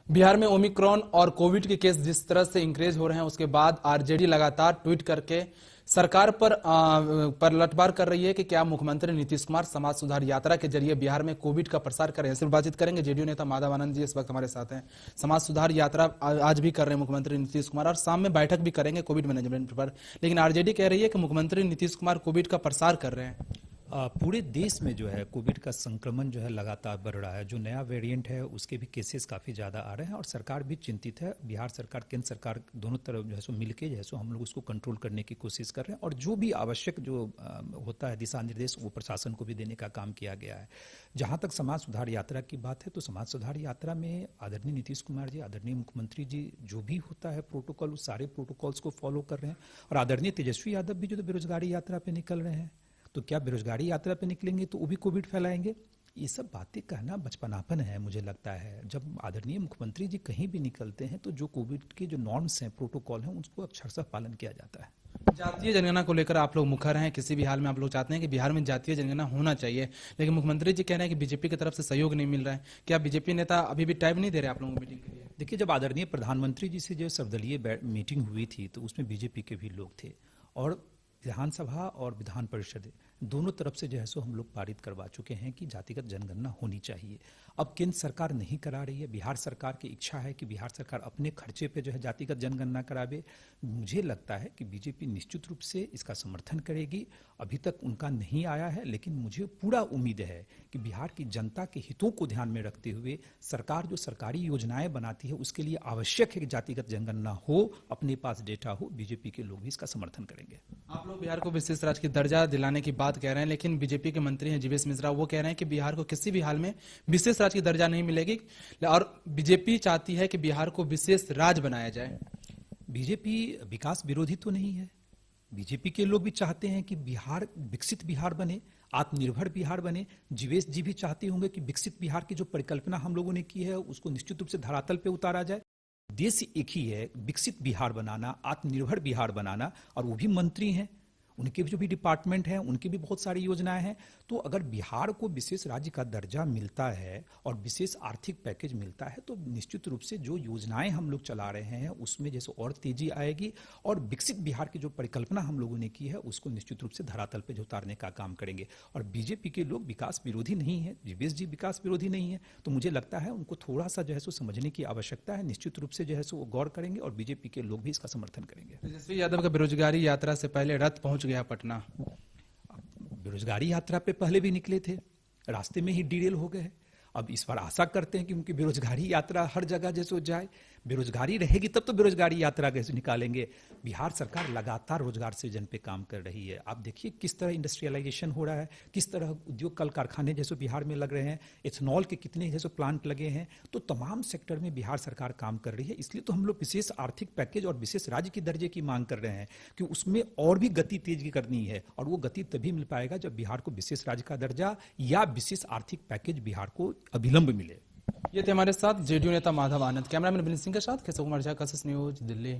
बिहार में ओमिक्रॉन और कोविड के केस जिस तरह से इंक्रीज हो रहे हैं, उसके बाद आरजेडी लगातार ट्वीट करके सरकार पर लठबार कर रही है कि क्या मुख्यमंत्री नीतीश कुमार समाज सुधार यात्रा के जरिए बिहार में कोविड का प्रसार करें। सिर्फ बातचीत करेंगे, जेडीयू नेता माधव आनंद जी इस वक्त हमारे साथ हैं। समाज सुधार यात्रा आज भी कर रहे हैं मुख्यमंत्री नीतीश कुमार और शाम में बैठक भी करेंगे कोविड मैनेजमेंट पर, लेकिन आरजेडी कह रही है कि मुख्यमंत्री नीतीश कुमार कोविड का प्रसार कर रहे हैं। पूरे देश में जो है कोविड का संक्रमण जो है लगातार बढ़ रहा है। जो नया वेरिएंट है उसके भी केसेस काफ़ी ज़्यादा आ रहे हैं और सरकार भी चिंतित है। बिहार सरकार, केंद्र सरकार दोनों तरफ जो है सो मिलके जो है सो हम लोग उसको कंट्रोल करने की कोशिश कर रहे हैं और जो भी आवश्यक जो होता है दिशा निर्देश वो प्रशासन को भी देने का काम किया गया है। जहाँ तक समाज सुधार यात्रा की बात है तो समाज सुधार यात्रा में आदरणीय नीतीश कुमार जी, आदरणीय मुख्यमंत्री जी जो भी होता है प्रोटोकॉल, उस सारे प्रोटोकॉल्स को फॉलो कर रहे हैं। और आदरणीय तेजस्वी यादव भी जो बेरोजगारी यात्रा पे निकल रहे हैं, तो क्या बेरोजगारी यात्रा पे निकलेंगे तो वो भी कोविड फैलाएंगे? ये सब बातें कहना बचपनापन है मुझे लगता है। जब आदरणीय मुख्यमंत्री जी कहीं भी निकलते हैं तो जो कोविड के जो नॉर्म्स हैं, प्रोटोकॉल हैं, उसको अक्षरशः पालन किया जाता है। जातीय जनगणना को लेकर आप लोग मुखर हैं, किसी भी हाल में आप लोग चाहते हैं कि बिहार में जातीय जनगणना होना चाहिए, लेकिन मुख्यमंत्री जी कह रहे हैं कि बीजेपी की तरफ से सहयोग नहीं मिल रहा है। क्या बीजेपी नेता अभी भी टाइम नहीं दे रहे आप लोगों को मीटिंग के लिए? देखिए, जब आदरणीय प्रधानमंत्री जी से जो सर्वदलीय मीटिंग हुई थी तो उसमें बीजेपी के भी लोग थे और विधानसभा और विधान परिषद दोनों तरफ से जो है सो हम लोग पारित करवा चुके हैं कि जातिगत जनगणना होनी चाहिए। अब केंद्र सरकार नहीं करा रही है, बिहार सरकार की इच्छा है कि बिहार सरकार अपने खर्चे पे जो है जातिगत जनगणना करावे। मुझे लगता है कि बीजेपी निश्चित रूप से इसका समर्थन करेगी। अभी तक उनका नहीं आया है, लेकिन मुझे पूरा उम्मीद है कि बिहार की जनता के हितों को ध्यान में रखते हुए सरकार जो सरकारी योजनाएं बनाती है उसके लिए आवश्यक है कि जातिगत जनगणना हो, अपने पास डेटा हो। बीजेपी के लोग भी इसका समर्थन करेंगे। आप लोग बिहार को विशेष राज्य की दर्जा दिलाने की बात कह रहे हैं, लेकिन बीजेपी के मंत्री हैं जीवेश मिश्रा, वो कह रहे हैं कि बिहार को किसी भी हाल में विशेष राज्य की दर्जा नहीं मिलेगी और बीजेपी चाहती है कि बिहार को विशेष राज्य बनाया जाए। बीजेपी विकास विरोधी तो नहीं है। बीजेपी के लोग भी चाहते हैं कि बिहार विकसित बिहार बने, आत्मनिर्भर बिहार बने। जीवेश जी भी चाहते होंगे कि विकसित बिहार की जो परिकल्पना हम लोगों ने की है उसको निश्चित रूप से धरातल पे उतारा जाए। देश एक ही है, विकसित बिहार बनाना, आत्मनिर्भर बिहार बनाना। और वो भी मंत्री हैं, उनके जो भी डिपार्टमेंट हैं, उनकी भी बहुत सारी योजनाएं हैं। तो अगर बिहार को विशेष राज्य का दर्जा मिलता है और विशेष आर्थिक पैकेज मिलता है तो निश्चित रूप से जो योजनाएं हम लोग चला रहे हैं उसमें जैसे और तेजी आएगी और विकसित बिहार की जो परिकल्पना हम लोगों ने की है उसको निश्चित रूप से धरातल पर उतारने का काम करेंगे। और बीजेपी के लोग विकास विरोधी नहीं है, जीवेश जी विकास विरोधी नहीं है। तो मुझे लगता है उनको थोड़ा सा जो है सो समझने की आवश्यकता है। निश्चित रूप से जो है सो वो गौर करेंगे और बीजेपी के लोग भी इसका समर्थन करेंगे। तेजस्वी यादव का बेरोजगारी यात्रा से पहले रथ पहुंच गया पटना। बेरोजगारी यात्रा पे पहले भी निकले थे, रास्ते में ही डीरेल हो गए। अब इस बार आशा करते हैं कि उनकी बेरोजगारी यात्रा हर जगह जैसे हो जाए। बेरोजगारी रहेगी तब तो बेरोजगारी यात्रा कैसे निकालेंगे। बिहार सरकार लगातार रोजगार सृजन पे काम कर रही है। आप देखिए किस तरह इंडस्ट्रियलाइजेशन हो रहा है, किस तरह उद्योग कल कारखाने जैसे बिहार में लग रहे हैं, इथेनॉल के कितने जैसे प्लांट लगे हैं। तो तमाम सेक्टर में बिहार सरकार काम कर रही है। इसलिए तो हम लोग विशेष आर्थिक पैकेज और विशेष राज्य के दर्जे की मांग कर रहे हैं कि उसमें और भी गति तेज करनी है। और वो गति तभी मिल पाएगा जब बिहार को विशेष राज्य का दर्जा या विशेष आर्थिक पैकेज बिहार को अविलंब मिले। ये थे हमारे साथ जेडीयू नेता माधव आनंद। कैमरामैन विनीत सिंह के साथ केशव कुमार झा, कशिश न्यूज, दिल्ली।